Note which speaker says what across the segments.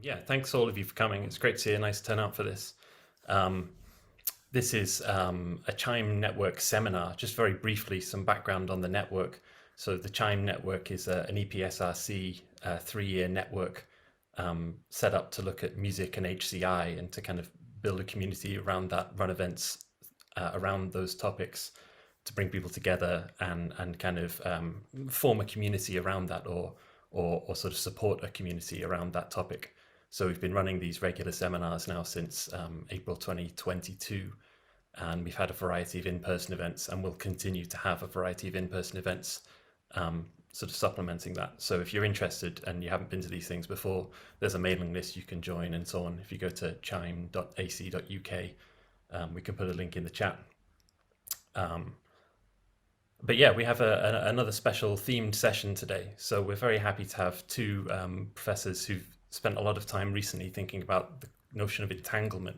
Speaker 1: Yeah, thanks all of you for coming. It's great to see a nice turnout for this. Um, this is a CHIME network seminar. Just very briefly, some background on the network. So the CHIME network is an EPSRC 3-year network set up to look at music and HCI and to kind of build a community around that, run events around those topics to bring people together and kind of form a community around that or sort of support a community around that topic. So we've been running these regular seminars now since April 2022, and we've had a variety of in-person events, and we'll continue to have a variety of in-person events sort of supplementing that. So if you're interested and you haven't been to these things before, there's a mailing list you can join and so on. If you go to chime.ac.uk, we can put a link in the chat. But yeah, we have another special themed session today. So we're very happy to have two professors who've spent a lot of time recently thinking about the notion of entanglement.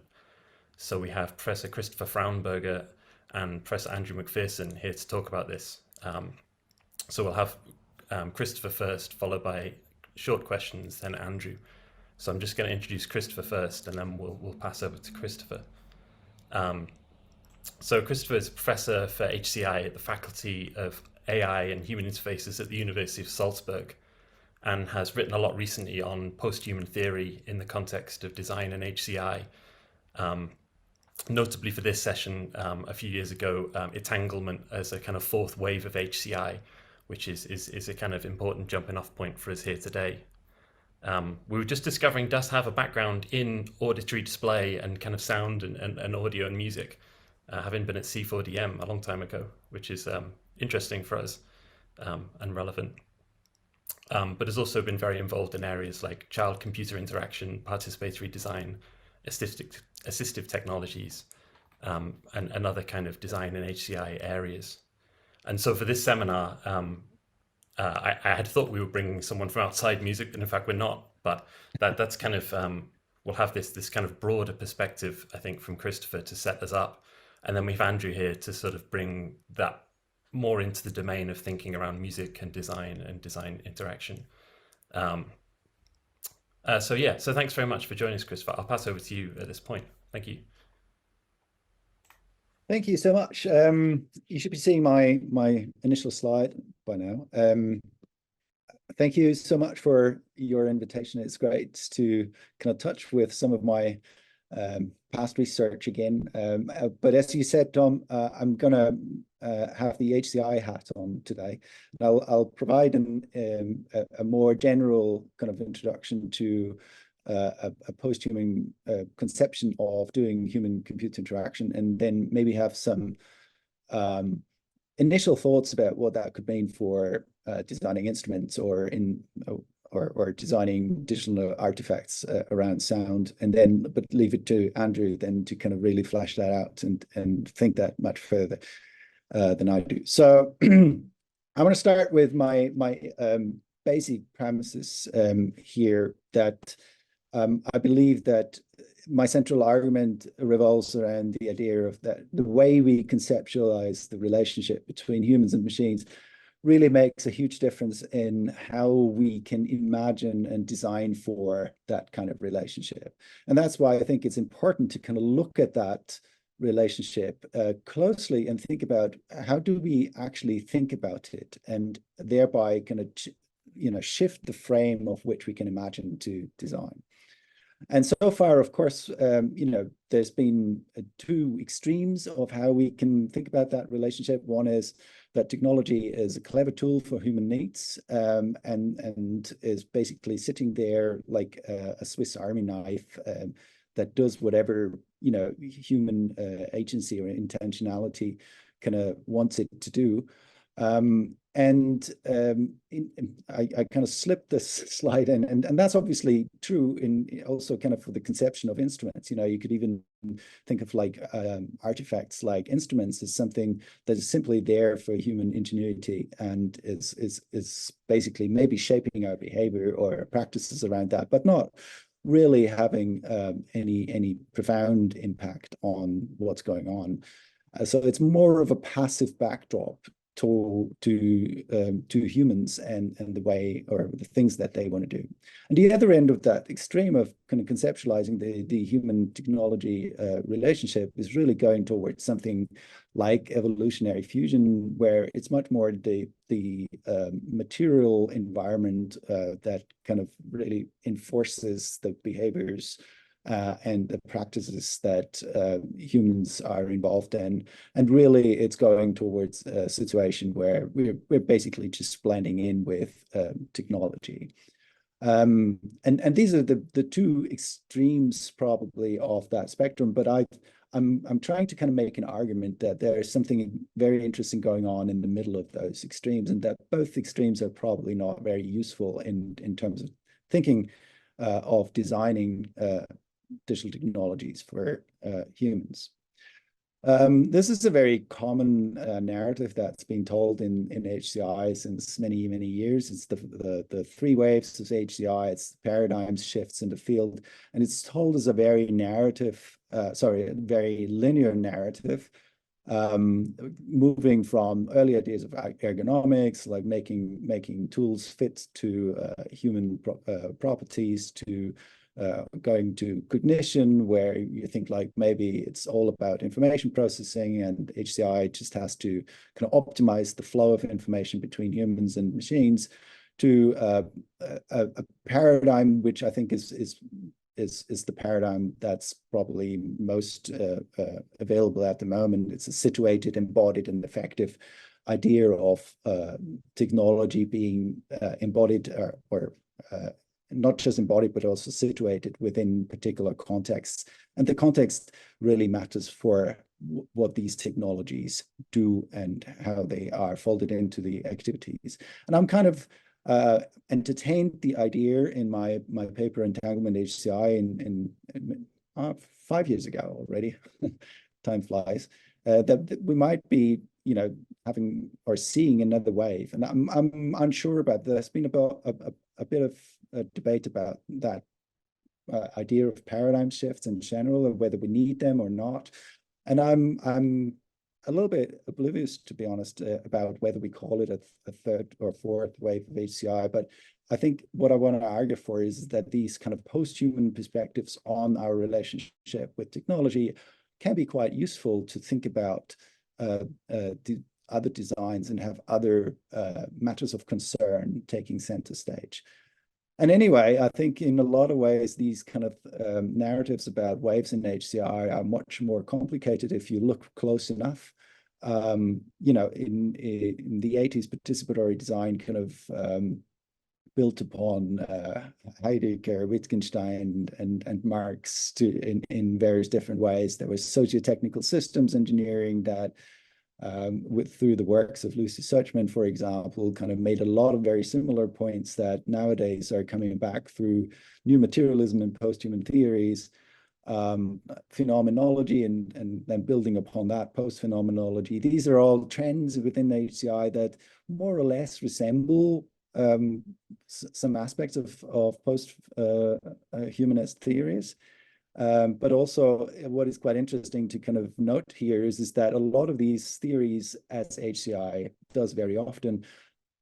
Speaker 1: So we have Professor Christopher Frauenberger and Professor Andrew McPherson here to talk about this. So we'll have Christopher first, followed by short questions, then Andrew. So I'm just going to introduce Christopher first, and then we'll pass over to Christopher. So Christopher is a professor for HCI at the Faculty of AI and Human Interfaces at the University of Salzburg, and has written a lot recently on posthuman theory in the context of design and HCI. Notably for this session, a few years ago, entanglement as a kind of fourth wave of HCI, which is a kind of important jumping off point for us here today. We were just discovering does have a background in auditory display and kind of sound and audio and music, having been at C4DM a long time ago, which is interesting for us and relevant. But has also been very involved in areas like child-computer interaction, participatory design, assistive technologies, and other kind of design and HCI areas. And so for this seminar, I had thought we were bringing someone from outside music, but in fact we're not. But that's kind of, we'll have this kind of broader perspective, I think, from Christopher to set us up. And then we have Andrew here to sort of bring that more into the domain of thinking around music and design interaction. So thanks very much for joining us, Christopher. I'll pass over to you at this point. Thank you.
Speaker 2: Thank you so much. You should be seeing my initial slide by now. Thank you so much for your invitation. It's great to kind of touch with some of my past research again. But as you said, Tom, I'm going to have the HCI hat on today. I'll provide a more general kind of introduction to a posthuman conception of doing human-computer interaction, and then maybe have some initial thoughts about what that could mean for designing instruments or designing digital artifacts around sound, and then but leave it to Andrew then to kind of really flesh that out and think that much further than I do. So I want to start with my basic premises here, that I believe that my central argument revolves around the idea of that the way we conceptualize the relationship between humans and machines really makes a huge difference in how we can imagine and design for that kind of relationship. And that's why I think it's important to kind of look at that relationship closely and think about how do we actually think about it, and thereby kind of shift the frame of which we can imagine to design. And so far, of course, there's been two extremes of how we can think about that relationship. One is that technology is a clever tool for human needs, and is basically sitting there like a Swiss Army knife that does whatever human agency or intentionality kind of wants it to do. I kind of slipped this slide in, and that's obviously true in also kind of for the conception of instruments. You could even think of like artifacts like instruments as something that is simply there for human ingenuity and is basically maybe shaping our behavior or practices around that, but not really having any profound impact on what's going on. So it's more of a passive backdrop to humans and the way or the things that they want to do. And the other end of that extreme of kind of conceptualizing the human technology relationship is really going towards something like evolutionary fusion, where it's much more the material environment that kind of really enforces the behaviors and the practices that humans are involved in. And really, it's going towards a situation where we're basically just blending in with technology. And these are the two extremes probably of that spectrum. But I'm trying to kind of make an argument that there is something very interesting going on in the middle of those extremes, and that both extremes are probably not very useful in terms of thinking of designing digital technologies for humans. This is a very common narrative that's been told in HCI since many years. It's the three waves of HCI. It's the paradigm shifts in the field, and it's told as a very very linear narrative, moving from early ideas of ergonomics, like making tools fit to human properties, to going to cognition, where you think like maybe it's all about information processing, and HCI just has to kind of optimize the flow of information between humans and machines, to a paradigm which I think is the paradigm that's probably most available at the moment. It's a situated, embodied, and effective idea of technology being embodied or not just embodied, but also situated within particular contexts. And the context really matters for what these technologies do and how they are folded into the activities. And I'm kind of entertained the idea in my paper Entanglement HCI in 5 years ago already. Time flies. That we might be, having or seeing another wave, and I'm unsure about that. There's been about a bit of a debate about that idea of paradigm shifts in general, and whether we need them or not. And I'm a little bit oblivious, to be honest, about whether we call it a third or fourth wave of HCI. But I think what I want to argue for is that these kind of post-human perspectives on our relationship with technology can be quite useful to think about the other designs and have other matters of concern taking center stage. And anyway, I think in a lot of ways, these kind of narratives about waves in HCI are much more complicated if you look close enough. In the 80s, participatory design kind of built upon Heidegger, Wittgenstein, and Marx in various different ways. There was socio-technical systems engineering that, through the works of Lucy Suchman, for example, kind of made a lot of very similar points that nowadays are coming back through new materialism and post-human theories, phenomenology, and then building upon that post-phenomenology. These are all trends within HCI that more or less resemble some aspects of post-humanist theories. But also what is quite interesting to kind of note here is that a lot of these theories, as HCI does very often,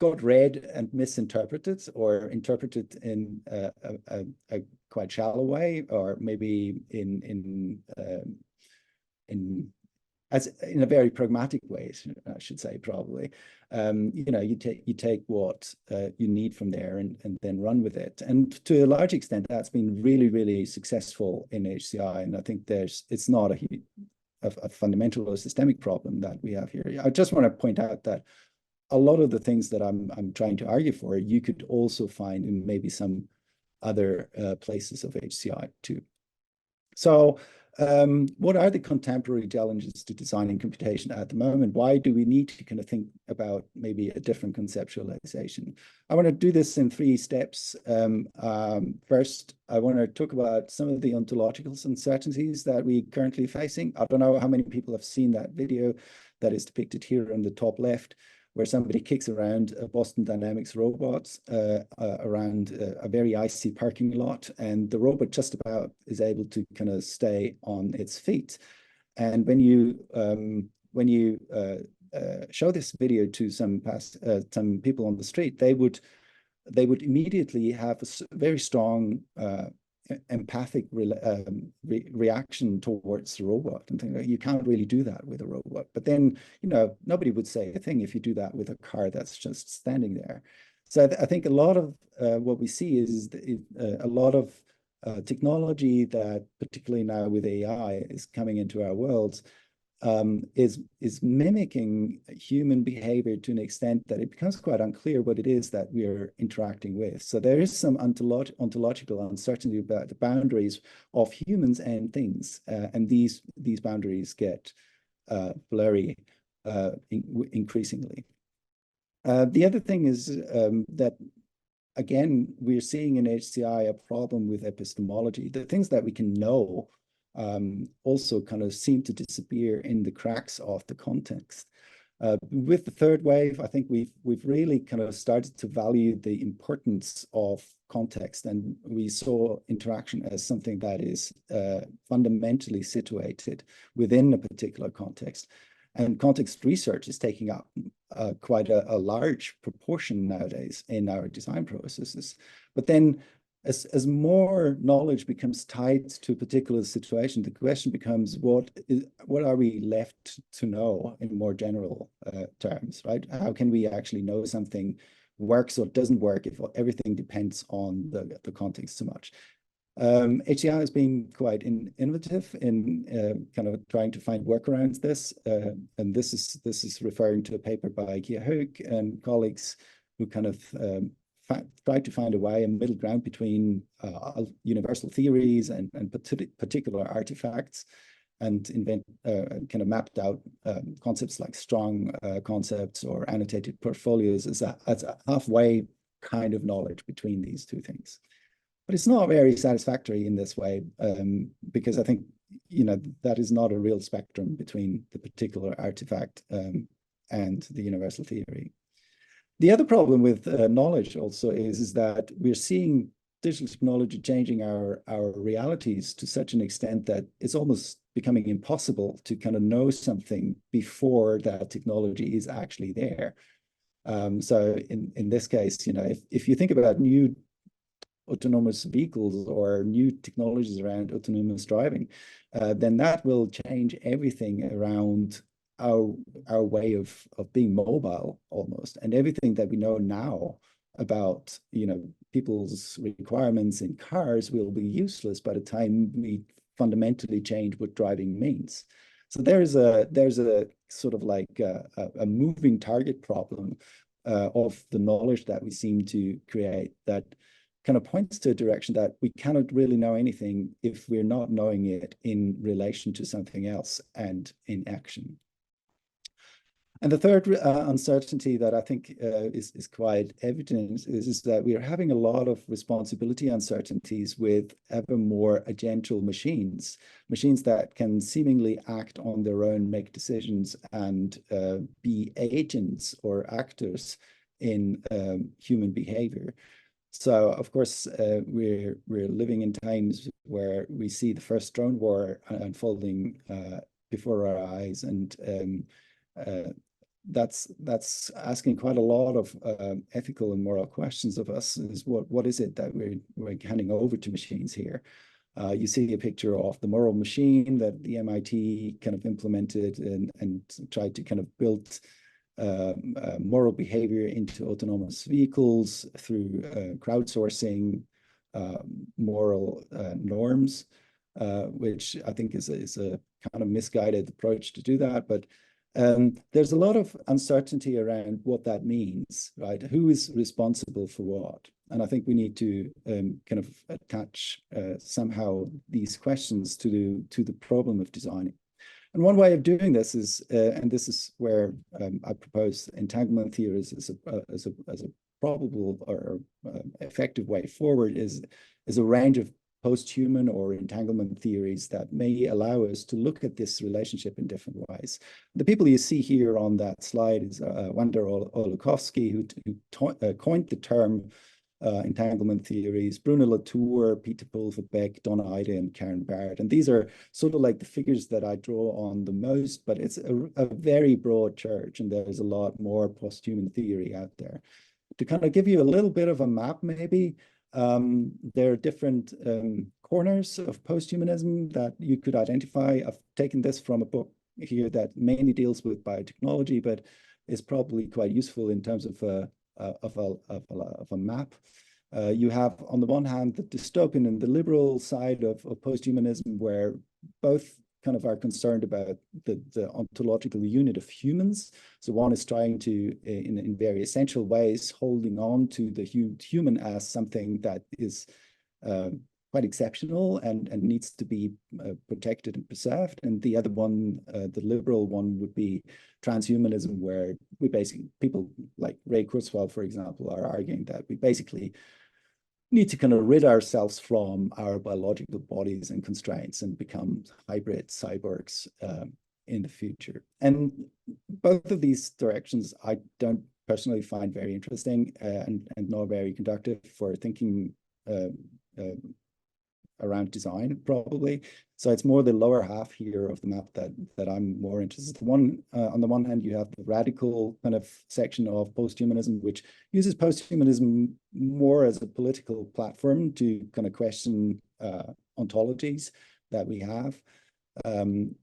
Speaker 2: got read and misinterpreted, or interpreted in a quite shallow way, or maybe in a very pragmatic way, I should say, probably. You take what you need from there and then run with it. And to a large extent, that's been really successful in HCI. And I think it's not a fundamental or systemic problem that we have here. I just want to point out that a lot of the things that I'm trying to argue for, you could also find in maybe some other places of HCI too. So what are the contemporary challenges to designing computation at the moment? Why do we need to kind of think about maybe a different conceptualization? I want to do this in 3 steps. First, I want to talk about some of the ontological uncertainties that we currently facing. I don't know how many people have seen that video that is depicted here on the top left, where somebody kicks around a Boston Dynamics robot around a very icy parking lot, and the robot just about is able to kind of stay on its feet. And when you show this video to some people on the street, they would immediately have a very strong empathic reaction towards the robot and think, you can't really do that with a robot. But then, nobody would say a thing if you do that with a car that's just standing there. So I think a lot of what we see is a lot of technology that, particularly now with AI, is coming into our worlds, is mimicking human behavior to an extent that it becomes quite unclear what it is that we're interacting with. So there is some ontological uncertainty about the boundaries of humans and things, and these boundaries get blurry increasingly. The other thing is that, again, we're seeing in HCI a problem with epistemology. The things that we can know also kind of seem to disappear in the cracks of the context. With the third wave, I think we've really kind of started to value the importance of context, and we saw interaction as something that is fundamentally situated within a particular context. And context research is taking up quite a large proportion nowadays in our design processes. But then as more knowledge becomes tied to a particular situation, the question becomes, what are we left to know in more general terms, right? How can we actually know something works or doesn't work if everything depends on the context so much? HCI has been quite innovative in kind of trying to find workarounds this, and this is referring to a paper by Kia Hoek and colleagues who kind of tried to find a middle ground between universal theories and particular artifacts, and kind of mapped out concepts like strong concepts or annotated portfolios as a halfway kind of knowledge between these two things. But it's not very satisfactory in this way, because I think, that is not a real spectrum between the particular artifact and the universal theory. The other problem with knowledge also is that we're seeing digital technology changing our realities to such an extent that it's almost becoming impossible to kind of know something before that technology is actually there. So in this case, if you think about new autonomous vehicles or new technologies around autonomous driving, then that will change everything around our way of being mobile almost. And everything that we know now about people's requirements in cars will be useless by the time we fundamentally change what driving means. So there's a sort of like a moving target problem of the knowledge that we seem to create that kind of points to a direction that we cannot really know anything if we're not knowing it in relation to something else and in action. And the third uncertainty that I think is quite evident is that we are having a lot of responsibility uncertainties with ever more agential machines that can seemingly act on their own, make decisions, and be agents or actors in human behavior. So, of course, we're living in times where we see the first drone war unfolding before our eyes, and that's asking quite a lot of ethical and moral questions of us. Is what is it that we're handing over to machines here? You see a picture of the moral machine that the MIT kind of implemented and tried to kind of build moral behavior into autonomous vehicles through crowdsourcing moral norms, which I think is a kind of misguided approach to do that. But there's a lot of uncertainty around what that means, right? Who is responsible for what? And I think we need to kind of attach somehow these questions to the problem of designing. And one way of doing this is, and this is where I propose entanglement theories as a probable or effective way forward, is a range of posthuman or entanglement theories that may allow us to look at this relationship in different ways. The people you see here on that slide is Wanda Olukowski, who coined the term entanglement theories, Bruno Latour, Peter Pulverbeck, Donna Ide, and Karen Barrett. And these are sort of like the figures that I draw on the most, but it's a very broad church, and there's a lot more posthuman theory out there. To kind of give you a little bit of a map, maybe, there are different corners of posthumanism that you could identify. I've taken this from a book here that mainly deals with biotechnology, but is probably quite useful in terms of a map. You have, on the one hand, the dystopian and the liberal side of posthumanism, where both kind of are concerned about the ontological unit of humans. So one is trying to, in very essential ways, holding on to the human as something that is quite exceptional and needs to be protected and preserved. And the other one, the liberal one, would be transhumanism, where we basically, people like Ray Kurzweil, for example, are arguing that we basically need to kind of rid ourselves from our biological bodies and constraints and become hybrid cyborgs in the future. And both of these directions I don't personally find very interesting and nor very conductive for thinking around design, probably. So it's more the lower half here of the map that I'm more interested in. On the one hand, you have the radical kind of section of posthumanism, which uses posthumanism more as a political platform to kind of question ontologies that we have.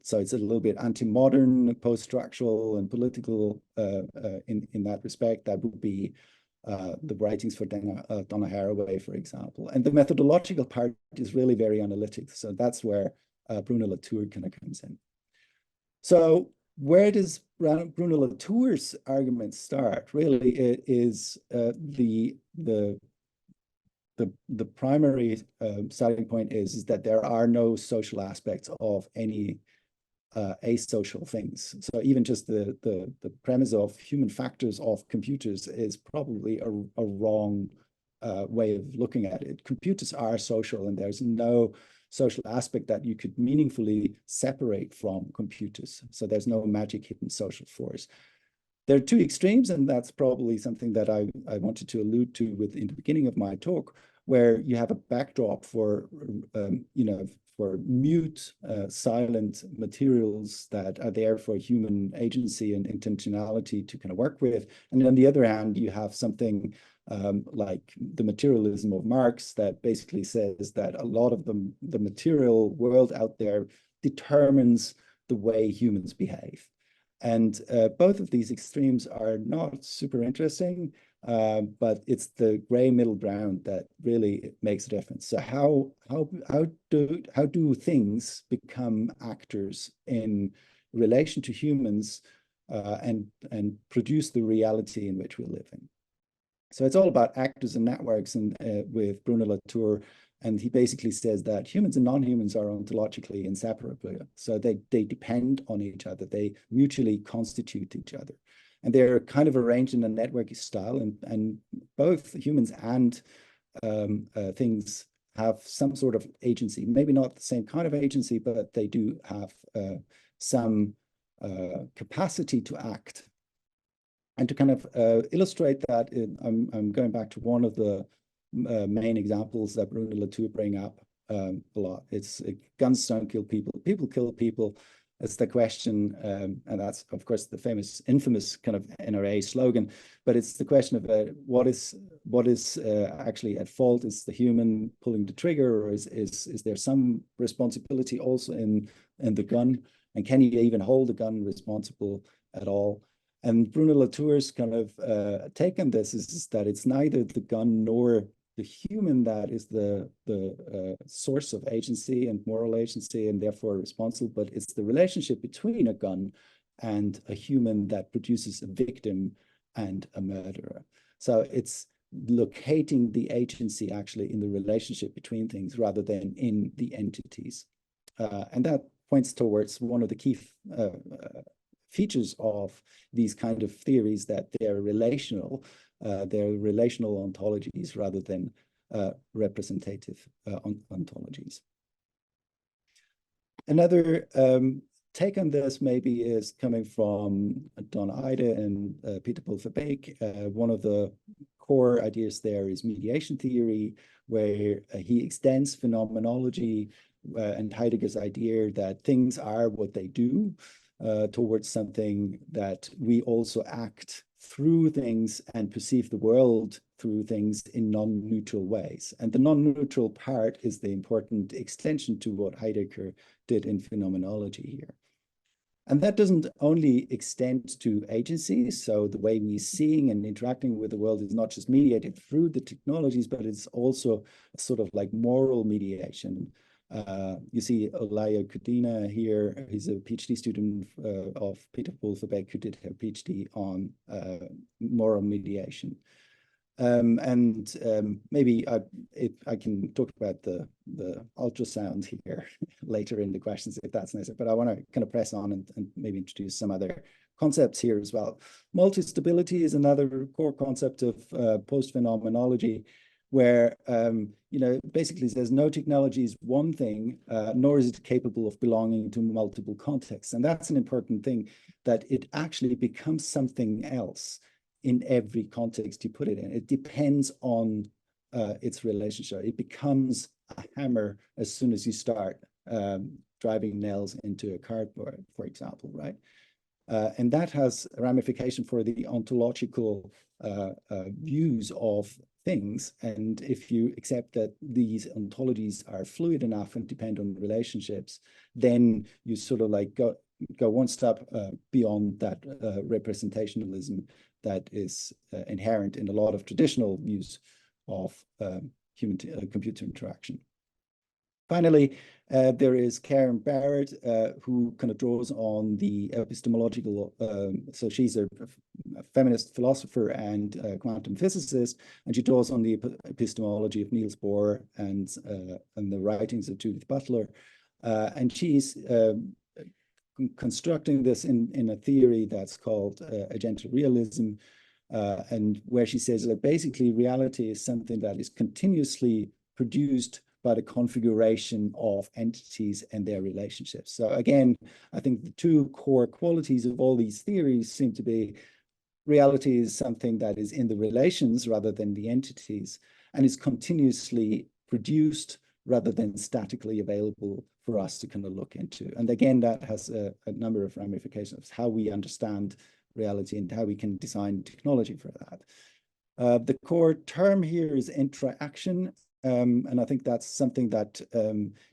Speaker 2: So it's a little bit anti-modern, post-structural, and political in that respect. That would be the writings for Donna Haraway, for example. And the methodological part is really very analytic. So that's where Bruno Latour kind of comes in. So where does Bruno Latour's argument start? Really, it is the primary starting point is that there are no social aspects of any asocial things. So even just the premise of human factors of computers is probably a wrong way of looking at it. Computers are social, and there's no social aspect that you could meaningfully separate from computers. So there's no magic hidden social force. There are two extremes, and that's probably something that I wanted to allude to in the beginning of my talk, where you have a backdrop for for mute, silent materials that are there for human agency and intentionality to kind of work with. And on the other hand, you have something like the materialism of Marx that basically says that a lot of the material world out there determines the way humans behave. And both of these extremes are not super interesting, but it's the gray middle ground that really makes a difference. So how do things become actors in relation to humans and produce the reality in which we live in? So it's all about actors and networks, and with Bruno Latour. And he basically says that humans and non-humans are ontologically inseparable. So they depend on each other. They mutually constitute each other. And they're kind of arranged in a network style. And both humans and things have some sort of agency. Maybe not the same kind of agency, but they do have some capacity to act. And to kind of illustrate that, I'm going back to one of the main examples that Bruno Latour bring up a lot. It's guns don't kill people, people kill people. It's the question, and that's of course the infamous kind of NRA slogan. But it's the question of what is actually at fault? Is the human pulling the trigger, or is there some responsibility also in the gun? And can you even hold the gun responsible at all? And Bruno Latour's kind of take on this is that it's neither the gun nor the human that is the source of agency and moral agency and therefore responsible, but it's the relationship between a gun and a human that produces a victim and a murderer. So it's locating the agency actually in the relationship between things rather than in the entities. And that points towards one of the key features of these kind of theories, that they're relational ontologies rather than representative ontologies. Another take on this maybe is coming from Don Ide and Peter Pulver-Beck. One of the core ideas there is mediation theory, where he extends phenomenology and Heidegger's idea that things are what they do towards something that we also act through things and perceive the world through things in non-neutral ways. And the non-neutral part is the important extension to what Heidegger did in phenomenology here. And that doesn't only extend to agencies. So the way we're seeing and interacting with the world is not just mediated through the technologies, but it's also sort of like moral mediation. You see Olaya Kudina here. He's a PhD student of Peter Pulver-Beck, who did her PhD on moral mediation. Maybe I can talk about the ultrasound here later in the questions if that's necessary, but I want to kind of press on and maybe introduce some other concepts here as well. Multi-stability is another core concept of post-phenomenology, where basically says no technology is one thing, nor is it capable of belonging to multiple contexts. And that's an important thing, that it actually becomes something else in every context you put it in. It depends on its relationship. It becomes a hammer as soon as you start driving nails into a cardboard, for example, right? And that has a ramification for the ontological views of things. And if you accept that these ontologies are fluid enough and depend on relationships, then you sort of like go one step beyond that representationalism that is inherent in a lot of traditional views of human-computer interaction. Finally, there is Karen Barrett, who kind of draws on the epistemological, so she's a feminist philosopher and quantum physicist, and she draws on the epistemology of Niels Bohr and the writings of Judith Butler. And she's constructing this in a theory that's called agentic realism, and where she says that basically reality is something that is continuously produced by the configuration of entities and their relationships. So again, I think the two core qualities of all these theories seem to be reality is something that is in the relations rather than the entities, and is continuously produced rather than statically available for us to kind of look into. And again, that has a number of ramifications, how we understand reality and how we can design technology for that. The core term here is interaction. And I think that's something that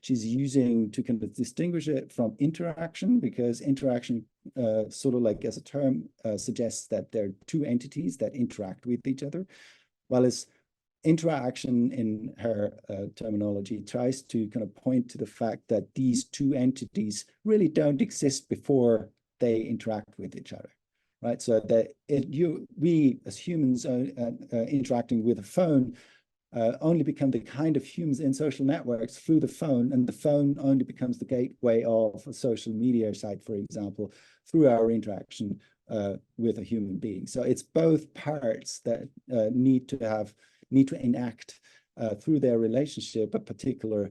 Speaker 2: she's using to kind of distinguish it from interaction, because interaction sort of like as a term suggests that there are two entities that interact with each other, while as interaction in her terminology tries to kind of point to the fact that these two entities really don't exist before they interact with each other, right? So that we as humans interacting with a phone only become the kind of humans in social networks through the phone, and the phone only becomes the gateway of a social media site, for example, through our interaction with a human being. So it's both parts that need to enact through their relationship a particular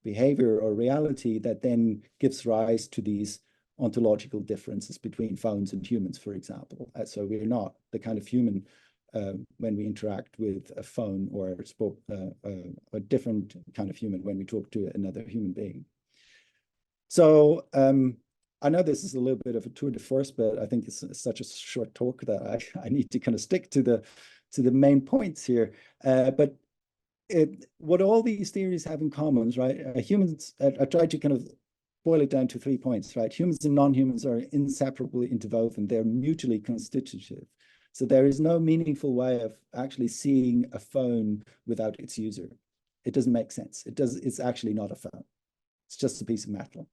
Speaker 2: behavior or reality that then gives rise to these ontological differences between phones and humans, for example. So we're not the kind of human when we interact with a phone, or a different kind of human when we talk to another human being. So I know this is a little bit of a tour de force, but I think it's such a short talk that I need to kind of stick to the main points here. But what all these theories have in common, right? Humans, I tried to kind of boil it down to 3 points, right? Humans and non-humans are inseparably interwoven. They're mutually constitutive. So there is no meaningful way of actually seeing a phone without its user. It doesn't make sense. It's actually not a phone. It's just a piece of metal.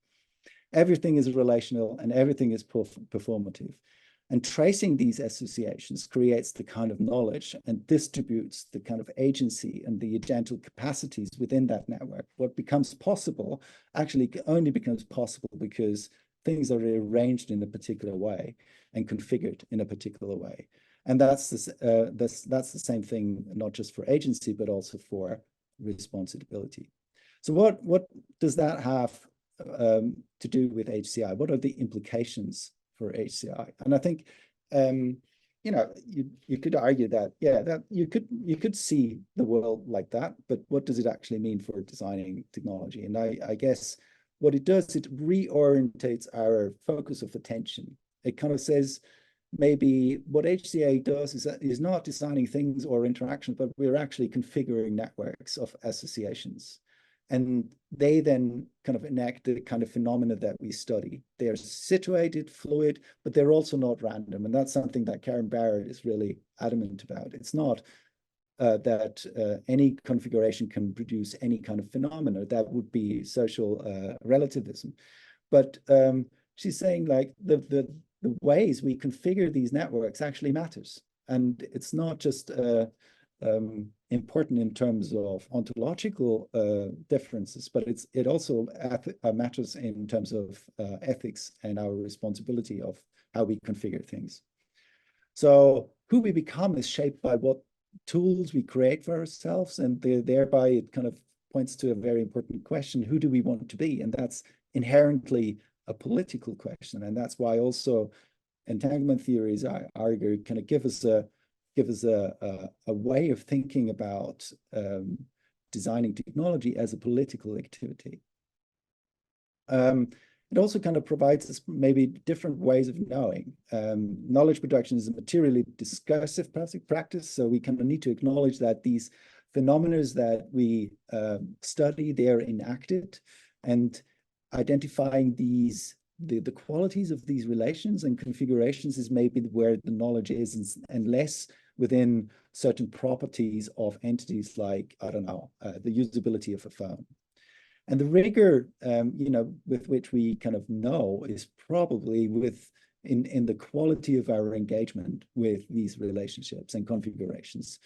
Speaker 2: Everything is relational and everything is performative. And tracing these associations creates the kind of knowledge and distributes the kind of agency and the agental capacities within that network. What becomes possible actually only becomes possible because things are arranged in a particular way and configured in a particular way. And that's the same thing, not just for agency, but also for responsibility. So what does that have to do with HCI? What are the implications for HCI? And I think, you know, you could argue that, yeah, that you could see the world like that, but what does it actually mean for designing technology? And I guess what it does, it reorientates our focus of attention. It kind of says, maybe what HCA does is not designing things or interactions, but we're actually configuring networks of associations. And they then kind of enact the kind of phenomena that we study. They're situated, fluid, but they're also not random. And that's something that Karen Barrett is really adamant about. It's not that any configuration can produce any kind of phenomena. That would be social relativism. But she's saying like the ways we configure these networks actually matters. And it's not just important in terms of ontological differences, but it also matters in terms of ethics and our responsibility of how we configure things. So who we become is shaped by what tools we create for ourselves, and thereby it kind of points to a very important question: who do we want to be? And that's inherently a political question, and that's why also entanglement theories, I argue, kind of give us a way of thinking about designing technology as a political activity. It also kind of provides us maybe different ways of knowing. Knowledge production is a materially discursive practice, so we kind of need to acknowledge that these phenomena that we study, they're enacted, and identifying the qualities of these relations and configurations is maybe where the knowledge is, and less within certain properties of entities like, I don't know, the usability of a phone. And the rigor, you know, with which we kind of know is probably in the quality of our engagement with these relationships and configurations.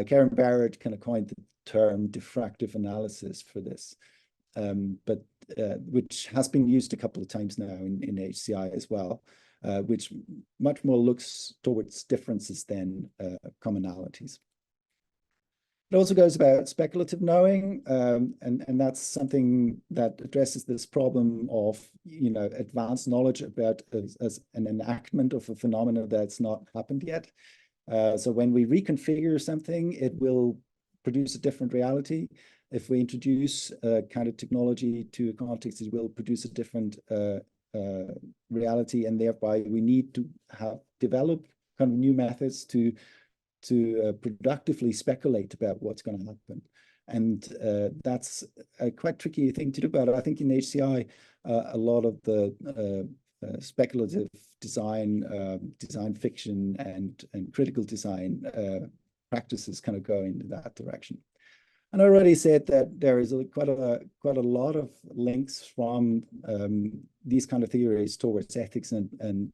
Speaker 2: Karen Barrett kind of coined the term diffractive analysis for this, but which has been used a couple of times now in HCI as well, which much more looks towards differences than commonalities. It also goes about speculative knowing, and that's something that addresses this problem of, you know, advanced knowledge about as an enactment of a phenomenon that's not happened yet. So when we reconfigure something, it will produce a different reality. If we introduce a kind of technology to a context, it will produce a different reality, and thereby we need to develop kind of new methods to productively speculate about what's going to happen. And that's a quite tricky thing to do. But I think in HCI, a lot of the speculative design, design fiction, and critical design practices kind of go into that direction. And I already said that there is quite a lot of links from these kind of theories towards ethics and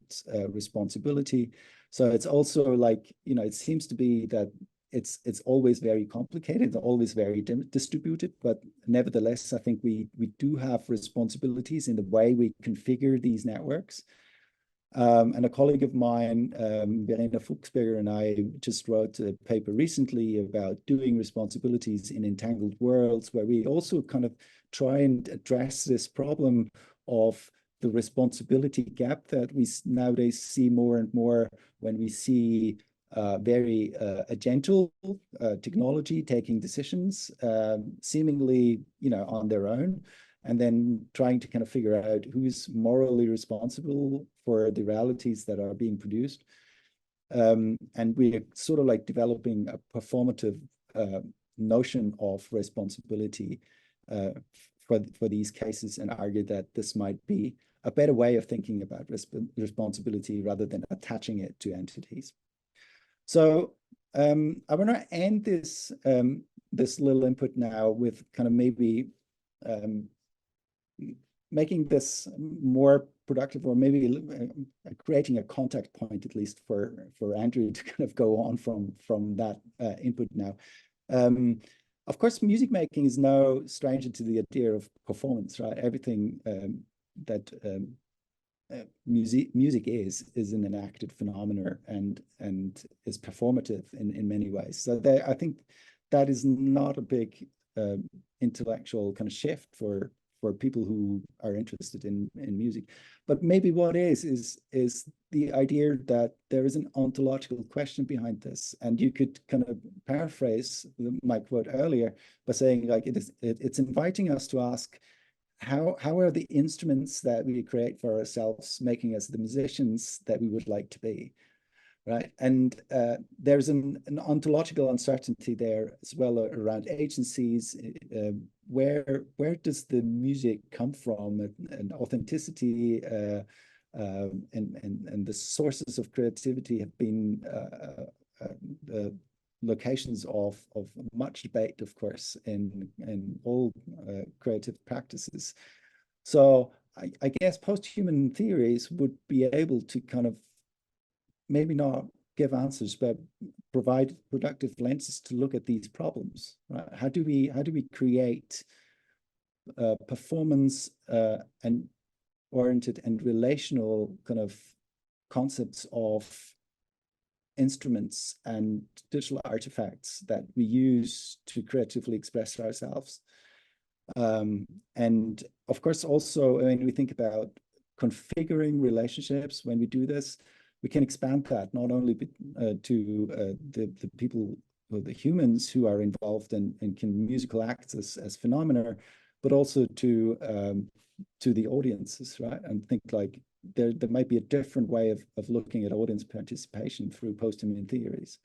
Speaker 2: responsibility. So it's also like, you know, it seems to be that it's always very complicated, always very distributed, but nevertheless, I think we do have responsibilities in the way we configure these networks. And a colleague of mine, Verena Fuchsberger, and I just wrote a paper recently about doing responsibilities in entangled worlds, where we also kind of try and address this problem of the responsibility gap that we nowadays see more and more when we see very agential technology taking decisions, seemingly, you know, on their own, and then trying to kind of figure out who's morally responsible for the realities that are being produced. And we are sort of like developing a performative notion of responsibility for these cases, and argue that this might be a better way of thinking about responsibility rather than attaching it to entities. So I want to end this this little input now with kind of maybe making this more productive, or maybe creating a contact point, at least for Andrew to kind of go on from that input now. Of course, music making is no stranger to the idea of performance, right? Everything that music is an enacted phenomenon and is performative in many ways. So I think that is not a big intellectual kind of shift for for people who are interested in music. But maybe what is the idea that there is an ontological question behind this, and you could kind of paraphrase my quote earlier by saying, like, it's inviting us to ask, how are the instruments that we create for ourselves making us the musicians that we would like to be? Right. And there's an ontological uncertainty there as well around agencies. Where does the music come from, and authenticity, and the sources of creativity have been locations of much debate, of course, in all creative practices. So I guess posthuman theories would be able to kind of maybe not give answers, but provide productive lenses to look at these problems. Right? How do we create performance and oriented and relational kind of concepts of instruments and digital artifacts that we use to creatively express ourselves? And of course, also, when we think about configuring relationships, when we do this, we can expand that not only to the people, or the humans who are involved in musical acts as phenomena, but also to the audiences, right? And think like there might be a different way of looking at audience participation through posthuman theories,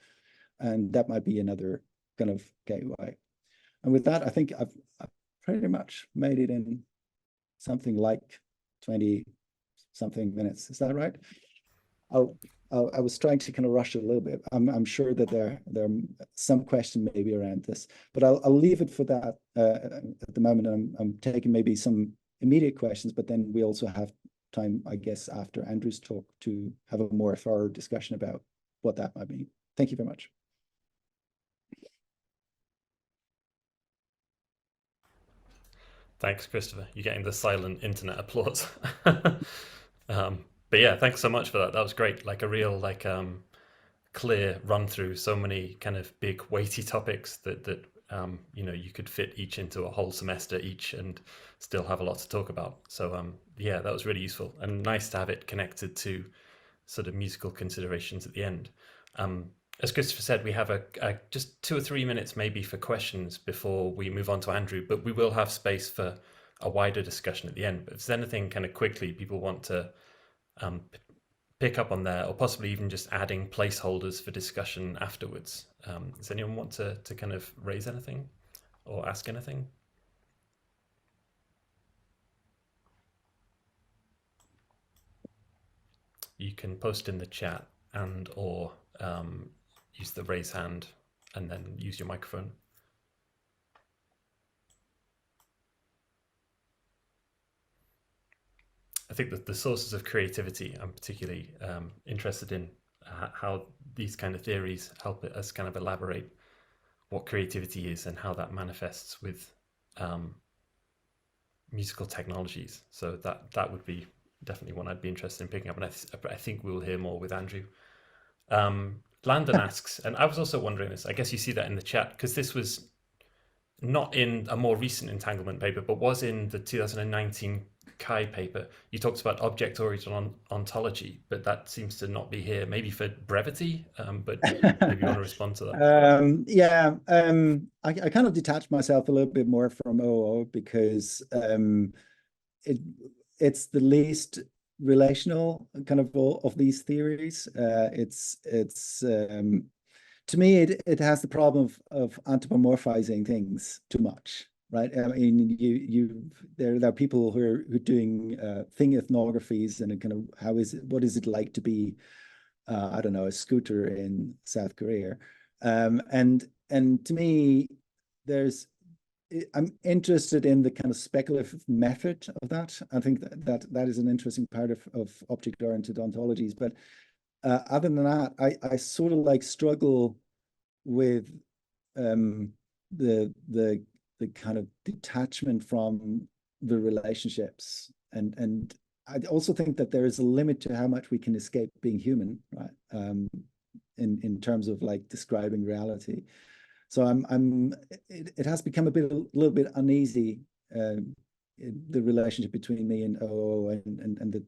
Speaker 2: and that might be another kind of gateway. And with that, I think I've pretty much made it in something like 20-something minutes. Is that right? I was trying to kind of rush it a little bit. I'm sure that there are some question maybe around this, but I'll leave it for that at the moment. I'm taking maybe some immediate questions, but then we also have time, I guess, after Andrew's talk to have a more thorough discussion about what that might mean. Thank you very much.
Speaker 1: Thanks, Christopher. You're getting the silent internet applause. But yeah, thanks so much for that. That was great. Like a real clear run through so many kind of big weighty topics that you could fit each into a whole semester each and still have a lot to talk about. So yeah, that was really useful and nice to have it connected to sort of musical considerations at the end. As Christopher said, we have just 2 or 3 minutes maybe for questions before we move on to Andrew, but we will have space for a wider discussion at the end. But if there's anything kind of quickly people want to pick up on there, or possibly even just adding placeholders for discussion afterwards. Does anyone want to kind of raise anything or ask anything? You can post in the chat and or use the raise hand and then use your microphone. I think that the sources of creativity, I'm particularly interested in how these kind of theories help us kind of elaborate what creativity is and how that manifests with musical technologies. So that would be definitely one I'd be interested in picking up. And I think we'll hear more with Andrew. Landon asks, and I was also wondering this, I guess you see that in the chat, because this was not in a more recent entanglement paper, but was in the 2019 CHI paper. You talked about object-oriented ontology, but that seems to not be here, maybe for brevity, but maybe you want to respond to that.
Speaker 2: Yeah, I kind of detached myself a little bit more from OO because it's the least relational kind of these theories. To me, it has the problem of anthropomorphizing things too much, right? I mean, there are people who are doing thing ethnographies and kind of what is it like to be, I don't know, a scooter in South Korea, and to me, I'm interested in the kind of speculative method of that. I think that is an interesting part of object-oriented ontologies, but other than that, I sort of like struggle with the kind of detachment from the relationships, and I also think that there is a limit to how much we can escape being human, right? In terms of like describing reality. So it has become a little bit uneasy the relationship between me and OO, and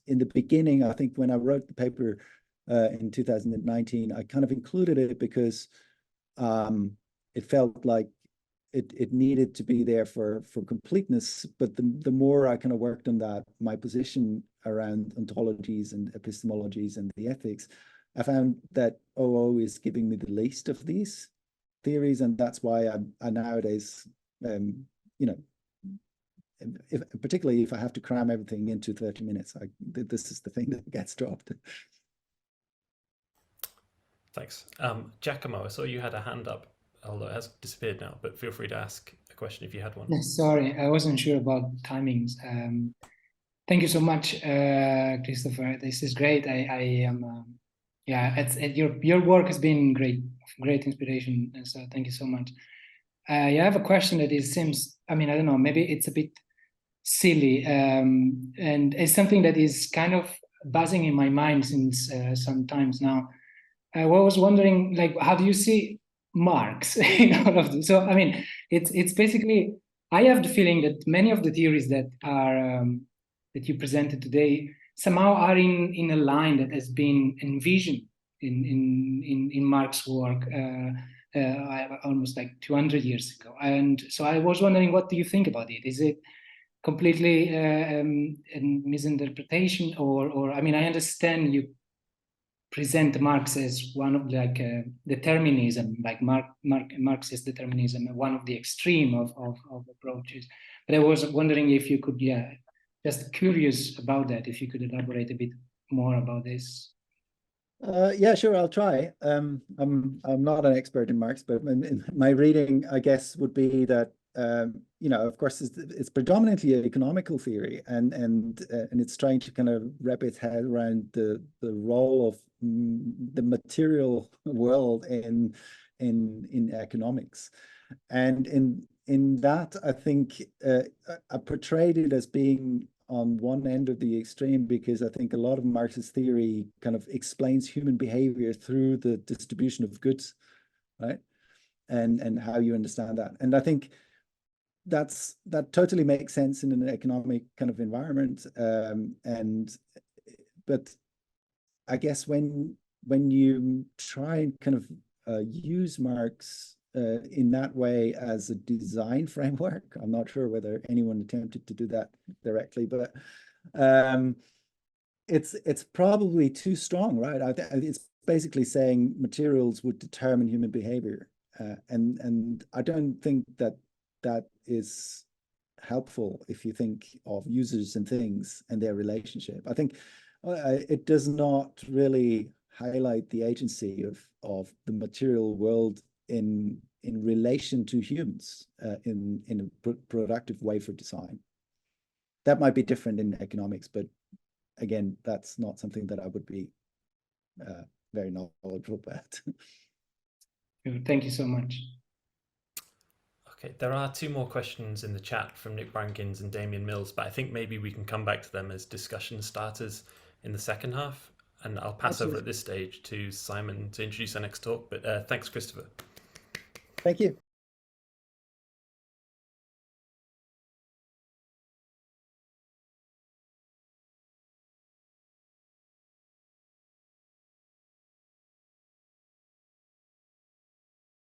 Speaker 2: in the beginning, I think when I wrote the paper in 2019, I kind of included it because it felt like it needed to be there for completeness. But the more I kind of worked on that, my position around ontologies and epistemologies and the ethics, I found that OO is giving me the least of these theories, and that's why I nowadays, particularly if I have to cram everything into 30 minutes, this is the thing that gets dropped.
Speaker 1: Thanks. Giacomo, I saw you had a hand up, although it has disappeared now, but feel free to ask a question if you had one.
Speaker 3: Sorry, I wasn't sure about timings. Thank you so much, Christopher. This is great. I am, your work has been great inspiration. So thank you so much. I have a question that seems, I don't know, maybe it's a bit silly, and it's something that is kind of buzzing in my mind since some times now. I was wondering, like, how do you see Marx in all of this? So, it's basically, I have the feeling that many of the theories that are that you presented today somehow are in a line that has been envisioned in Marx's work almost like 200 years ago. And so I was wondering, what do you think about it? Is it completely a misinterpretation, or I understand you present Marx as one of determinism, like Marxist determinism, one of the extreme of approaches. But I was wondering if you could, just curious about that, if you could elaborate a bit more about this.
Speaker 2: Yeah, sure, I'll try. I'm not an expert in Marx, but my reading, I guess, would be that of course, it's predominantly an economical theory, and it's trying to kind of wrap its head around the role of the material world in economics, and in that, I think I portrayed it as being on one end of the extreme, because I think a lot of Marx's theory kind of explains human behavior through the distribution of goods, right? And how you understand that. And I think that totally makes sense in an economic kind of environment. But I guess when you try and kind of use Marx in that way as a design framework, I'm not sure whether anyone attempted to do that directly, but it's probably too strong, right? It's basically saying materials would determine human behavior, and I don't think that is helpful if you think of users and things and their relationship. I think it does not really highlight the agency of the material world in relation to humans in a productive way for design. That might be different in economics, but again, that's not something that I would be very knowledgeable about.
Speaker 3: Thank you so much.
Speaker 1: Okay, there are two more questions in the chat from Nick Brankins and Damien Mills, but I think maybe we can come back to them as discussion starters in the second half. And I'll pass over at this stage to Simon to introduce our next talk. But thanks, Christopher.
Speaker 2: Thank you.